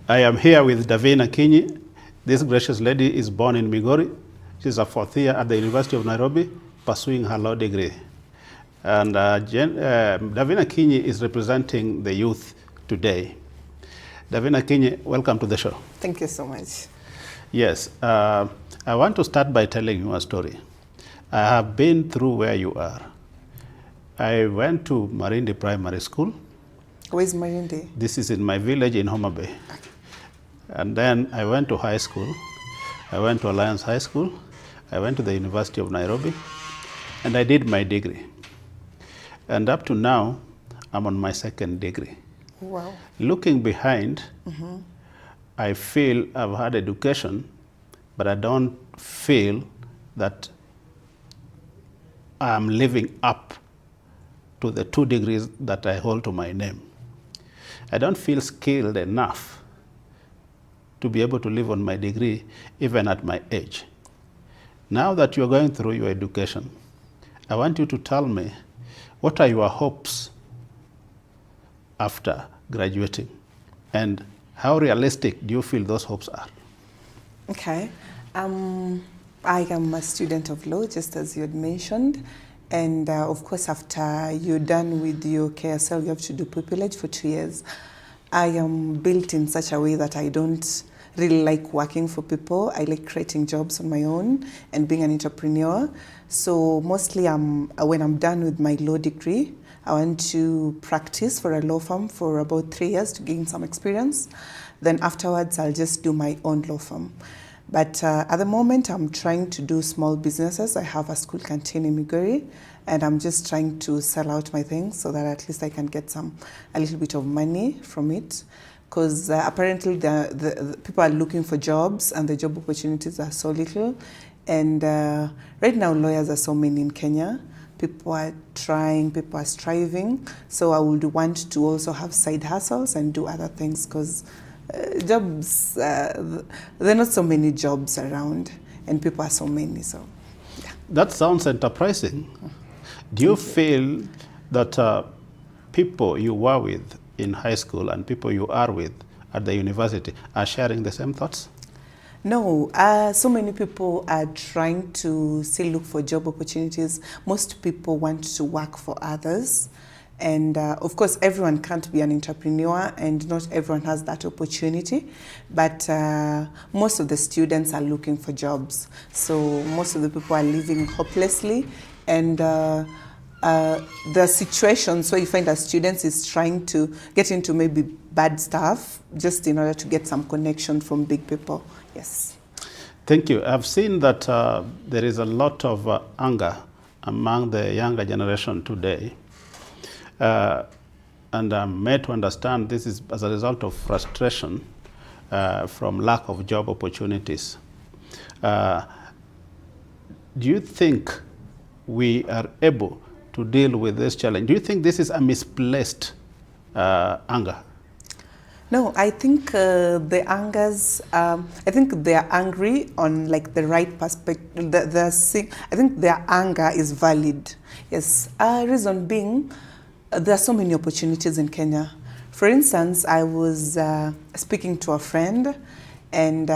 I am here with Davina Kinyi. This gracious lady is born in Migori. She's a fourth year at the University of Nairobi, pursuing her law degree. And Davina Kinyi is representing the youth today. Davina Kinyi, welcome to the show. Thank you so much. Yes, I want to start by telling you a story. I have been through where you are. I went to Marindi Primary School. Where's Marindi? This is in my village in Homa Bay. And then I went to high school. I went to Alliance High School. I went to the University of Nairobi. And I did my degree. And up to now, I'm on my second degree. Wow. Looking behind, I feel I've had education, but I don't feel that I'm living up to the 2 degrees that I hold to my name. I don't feel skilled enough to be able to live on my degree, even at my age. Now that you're going through your education, I want you to tell me, what are your hopes after graduating? And how realistic do you feel those hopes are? Okay. I am a student of law, just as you had mentioned. And of course, after you're done with your KSL, you have to do pupillage for 2 years. I am built in such a way that I don't really like working for people. I like creating jobs on my own and being an entrepreneur. So mostly when I'm done with my law degree, I want to practice for a law firm for about 3 years to gain some experience. Then afterwards, I'll just do my own law firm. But at the moment, I'm trying to do small businesses. I have a school canteen in Migori, and I'm just trying to sell out my things so that at least I can get a little bit of money from it. Because apparently the people are looking for jobs, and the job opportunities are so little. And right now, lawyers are so many in Kenya. People are trying, people are striving. So I would want to also have side hustles and do other things, because jobs, there are not so many jobs around, and people are so many. So, yeah. That sounds enterprising. Do you feel that people you were with in high school and people you are with at the university are sharing the same thoughts? No, so many people are trying to still look for job opportunities. Most people want to work for others. And of course, everyone can't be an entrepreneur, and not everyone has that opportunity. But most of the students are looking for jobs. So most of the people are living hopelessly. And the situations where you find that students is trying to get into maybe bad stuff just in order to get some connection from big people. Yes. Thank you. I've seen that there is a lot of anger among the younger generation today. And I'm made to understand this is as a result of frustration from lack of job opportunities. Do you think we are able to deal with this challenge? Do you think this is a misplaced anger? No, I think the angers, I think they are angry on like the right perspective. I think their anger is valid. Yes, reason being, there are so many opportunities in Kenya. For instance, I was speaking to a friend, and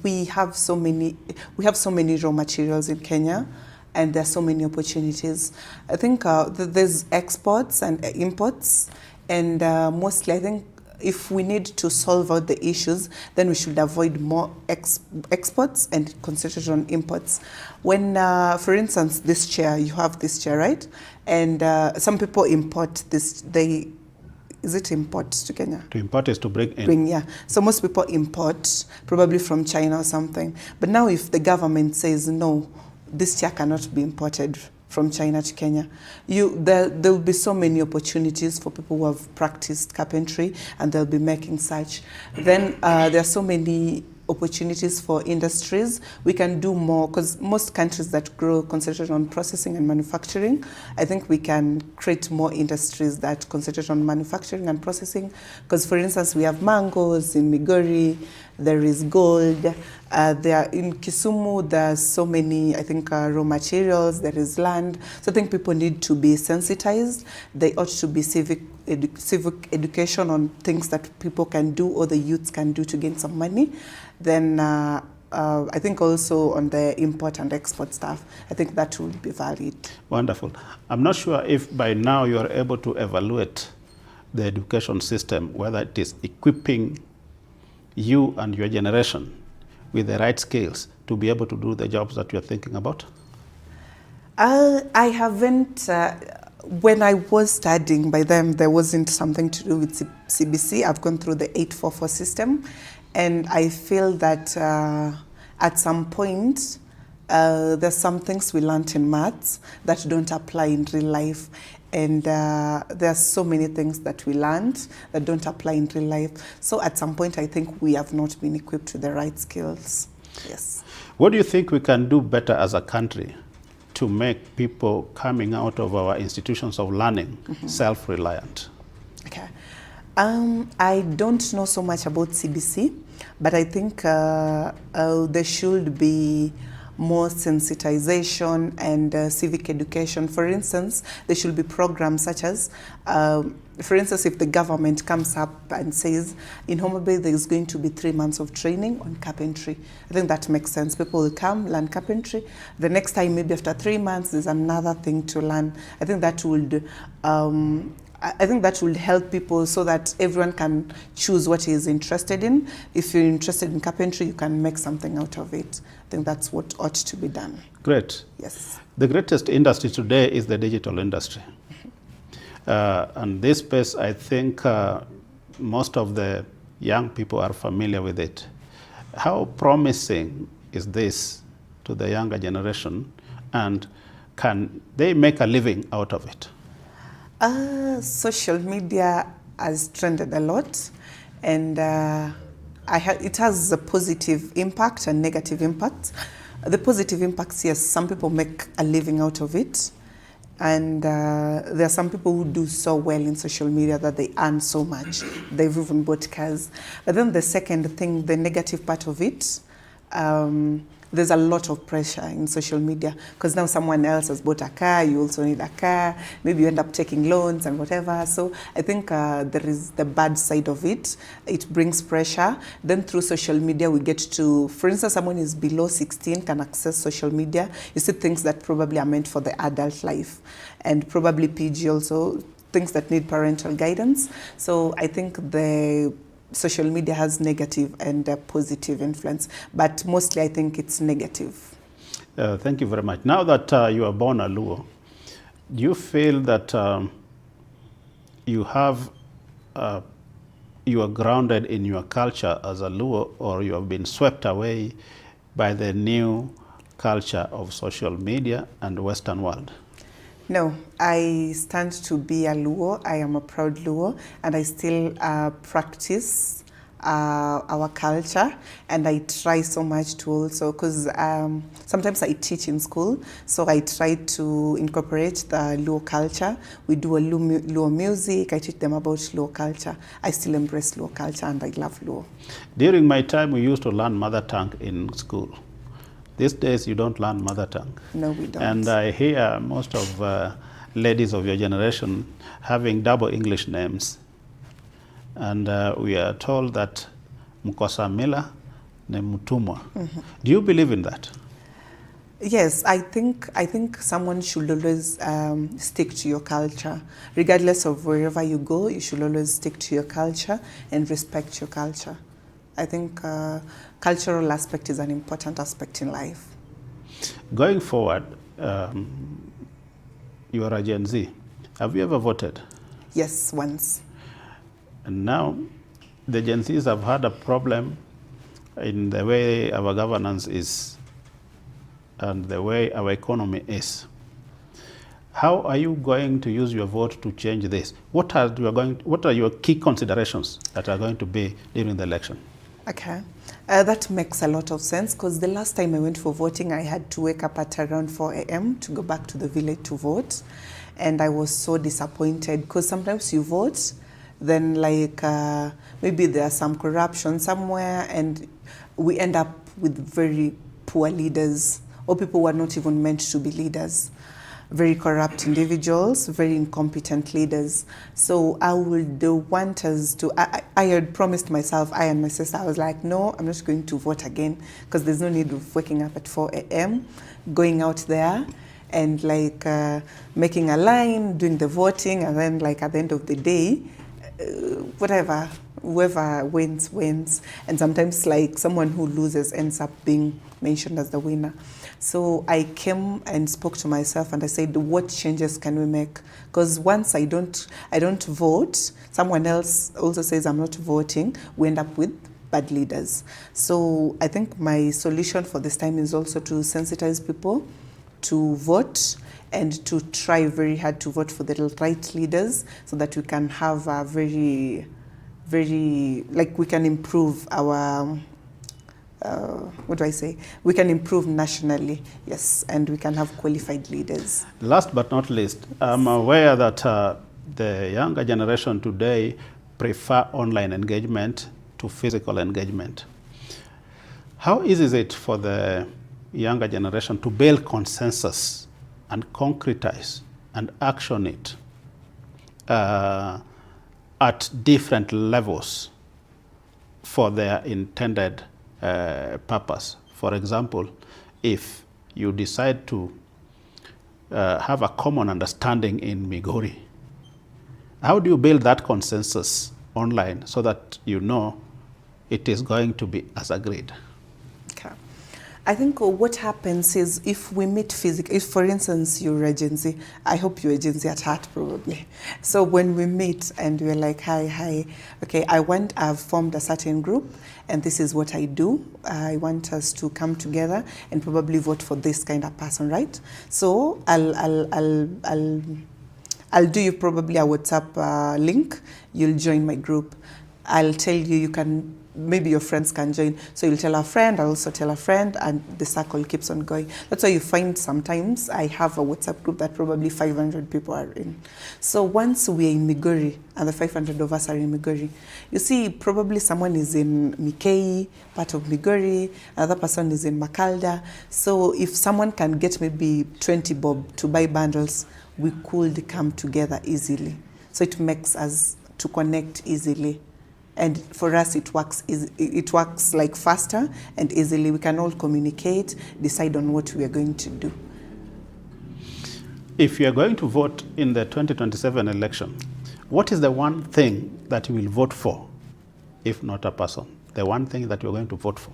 we have so many raw materials in Kenya, and there are so many opportunities. I think there's exports and imports, and mostly I think if we need to solve out the issues, then we should avoid more exports and concentrate on imports. When, for instance, this chair, you have this chair, right? And some people import this, is it import to Kenya? To import is to bring in. Yeah. So most people import, probably from China or something. But now if the government says, no, this chair cannot be imported from China to Kenya, there will be so many opportunities for people who have practiced carpentry, and they'll be making such. Then there are so many opportunities for industries. We can do more, because most countries that grow concentrate on processing and manufacturing. I think we can create more industries that concentrate on manufacturing and processing, because for instance, we have mangoes in Migori, there is gold. There in Kisumu, there are so many, I think, raw materials, there is land. So I think people need to be sensitized. They ought to be civic education on things that people can do or the youths can do to gain some money. Then I think also on the import and export stuff, I think that would be valid. Wonderful. I'm not sure if by now you are able to evaluate the education system, whether it is equipping you and your generation with the right skills to be able to do the jobs that you're thinking about? I haven't, when I was studying, by then there wasn't something to do with CBC. I've gone through the 844 system, and I feel that at some point, there's some things we learned in maths that don't apply in real life. And there are so many things that we learned that don't apply in real life. So at some point, I think we have not been equipped with the right skills. Yes. What do you think we can do better as a country to make people coming out of our institutions of learning self-reliant? Okay. I don't know so much about CBC, but I think there should be more sensitization and civic education. For instance, there should be programs such as, for instance, if the government comes up and says, in Homa Bay there is going to be 3 months of training on carpentry. I think that makes sense. People will come, learn carpentry. The next time, maybe after 3 months, there's another thing to learn. I think that would help people so that everyone can choose what he is interested in. If you're interested in carpentry, you can make something out of it. I think that's what ought to be done. Great. Yes. The greatest industry today is the digital industry. And this space, I think most of the young people are familiar with it. How promising is this to the younger generation, and can they make a living out of it? Social media has trended a lot, and it has a positive impact and negative impact. The positive impacts, yes, some people make a living out of it, and there are some people who do so well in social media that they earn so much. They've even bought cars. But then the second thing, the negative part of it, there's a lot of pressure in social media because now someone else has bought a car, you also need a car, maybe you end up taking loans and whatever. So I think there is the bad side of it. It brings pressure. Then through social media, we get to, for instance, someone is below 16 can access social media. You see things that probably are meant for the adult life, and probably PG also, things that need parental guidance. So I think the social media has negative and positive influence, but mostly I think it's negative. Thank you very much. Now that you are born a Luo, do you feel that you are grounded in your culture as a Luo, or you have been swept away by the new culture of social media and Western world? No, I stand to be a Luo. I am a proud Luo, and I still practice our culture, and I try so much to also, because sometimes I teach in school, so I try to incorporate the Luo culture. We do a Luo music. I teach them about Luo culture. I still embrace Luo culture, and I love Luo. During my time, we used to learn mother tongue in school. These days, you don't learn mother tongue. No, we don't. And I hear most of ladies of your generation having double English names. And we are told that Mkosa Mila ne Mutumwa. Do you believe in that? Yes, I think someone should always stick to your culture. Regardless of wherever you go, you should always stick to your culture and respect your culture. I think cultural aspect is an important aspect in life. Going forward, you are a Gen Z. Have you ever voted? Yes, once. And now the Gen Zs have had a problem in the way our governance is and the way our economy is. How are you going to use your vote to change this? What are your key considerations that are going to be during the election? Okay, that makes a lot of sense, because the last time I went for voting, I had to wake up at around 4 a.m. to go back to the village to vote. And I was so disappointed, because sometimes you vote, then like maybe there's some corruption somewhere, and we end up with very poor leaders, or people who are not even meant to be leaders. Very corrupt individuals, very incompetent leaders. So I would want us to, I had promised myself, I and my sister, I was like, no, I'm not going to vote again, because there's no need of waking up at 4 a.m., going out there and like making a line, doing the voting, and then like at the end of the day, whatever, whoever wins, wins. And sometimes like someone who loses ends up being mentioned as the winner. So I came and spoke to myself and I said, what changes can we make? Because once I don't vote, someone else also says I'm not voting, we end up with bad leaders. So I think my solution for this time is also to sensitize people to vote and to try very hard to vote for the right leaders, so that we can have a very, like we can improve our, what do I say? We can improve nationally, yes, and we can have qualified leaders. Last but not least, I'm aware that the younger generation today prefer online engagement to physical engagement. How easy is it for the younger generation to build consensus and concretize and action it at different levels for their intended purpose? For example, if you decide to have a common understanding in Migori, how do you build that consensus online so that you know it is going to be as agreed? Okay. I think what happens is if we meet physically, if for instance you're a GenZ, I hope you're a GenZ at heart probably. So when we meet and we're like, hi, okay, I've formed a certain group and this is what I do. I want us to come together and probably vote for this kind of person, right? So I'll do you probably a WhatsApp link. You'll join my group. I'll tell you, you can, maybe your friends can join. So you'll tell a friend, I'll also tell a friend, and the circle keeps on going. That's why you find sometimes I have a WhatsApp group that probably 500 people are in. So once we're in Migori, and the 500 of us are in Migori, you see probably someone is in Mikei, part of Migori, another person is in Makalda. So if someone can get maybe 20 bob to buy bundles, we could come together easily. So it makes us to connect easily. And for us, it works like faster and easily. We can all communicate, decide on what we are going to do. If you are going to vote in the 2027 election, what is the one thing that you will vote for, if not a person? The one thing that you're going to vote for?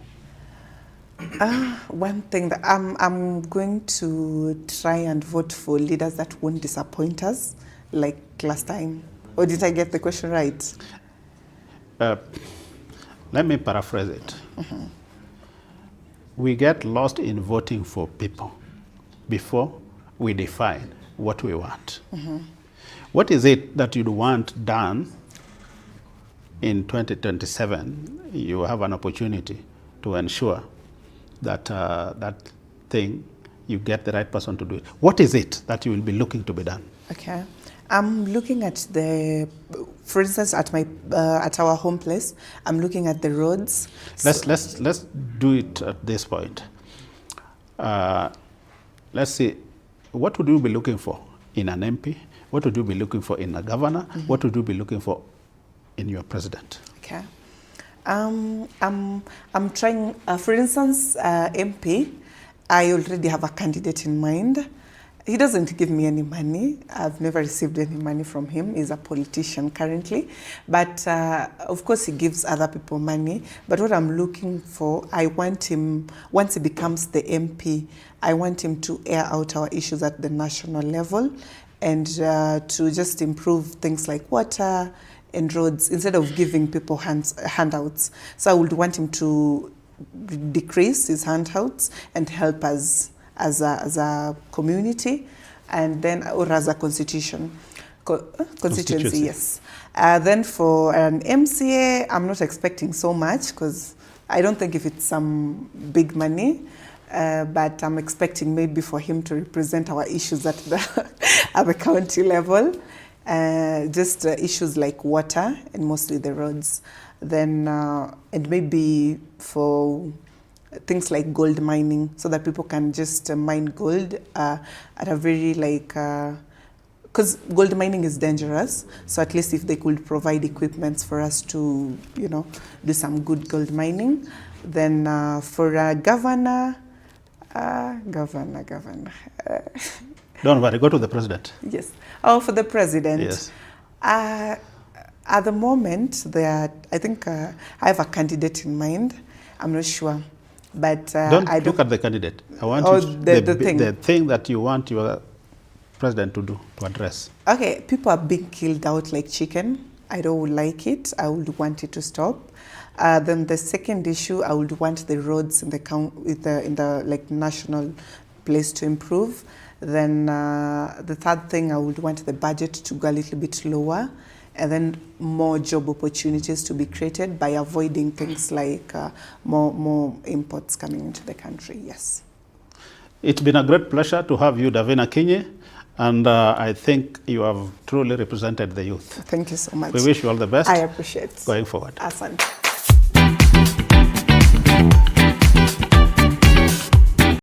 One thing that I'm going to try and vote for leaders that won't disappoint us, like last time. Or did I get the question right? Let me paraphrase it. Mm-hmm. We get lost in voting for people before we define what we want. Mm-hmm. What is it that you'd want done in 2027? You have an opportunity to ensure that that thing, you get the right person to do it. What is it that you will be looking to be done? Okay. I'm looking at for instance, at our home place, I'm looking at the roads. Let's do it at this point. Let's see, what would you be looking for in an MP? What would you be looking for in a governor? Mm-hmm. What would you be looking for in your president? Okay. I'm trying, for instance, MP, I already have a candidate in mind. He doesn't give me any money. I've never received any money from him. He's a politician currently. But of course, he gives other people money. But what I'm looking for, I want him, once he becomes the MP, I want him to air out our issues at the national level and to just improve things like water and roads instead of giving people handouts. So I would want him to decrease his handouts and help us as a community, and then, or as a constituency, yes. Then for an MCA, I'm not expecting so much because I don't think if it's some big money, but I'm expecting maybe for him to represent our issues at the county level. just issues like water and mostly the roads. Then and maybe for things like gold mining, so that people can just mine gold at a very because gold mining is dangerous. So at least if they could provide equipments for us to, do some good gold mining. Then for a governor. Don't worry, go to the president. Yes. Oh, for the president. Yes. At the moment, I think I have a candidate in mind. I'm not sure. But don't look at the candidate. I want the thing that you want your president to do, to address. Okay, people are being killed out like chicken. I don't like it. I would want it to stop. Then the second issue, I would want the roads in the national place to improve. Then the third thing, I would want the budget to go a little bit lower, and then more job opportunities to be created by avoiding things like more imports coming into the country. Yes. It's been a great pleasure to have you, Davina Kinyi, and I think you have truly represented the youth. Thank you so much. We wish you all the best. I appreciate going forward. Asante.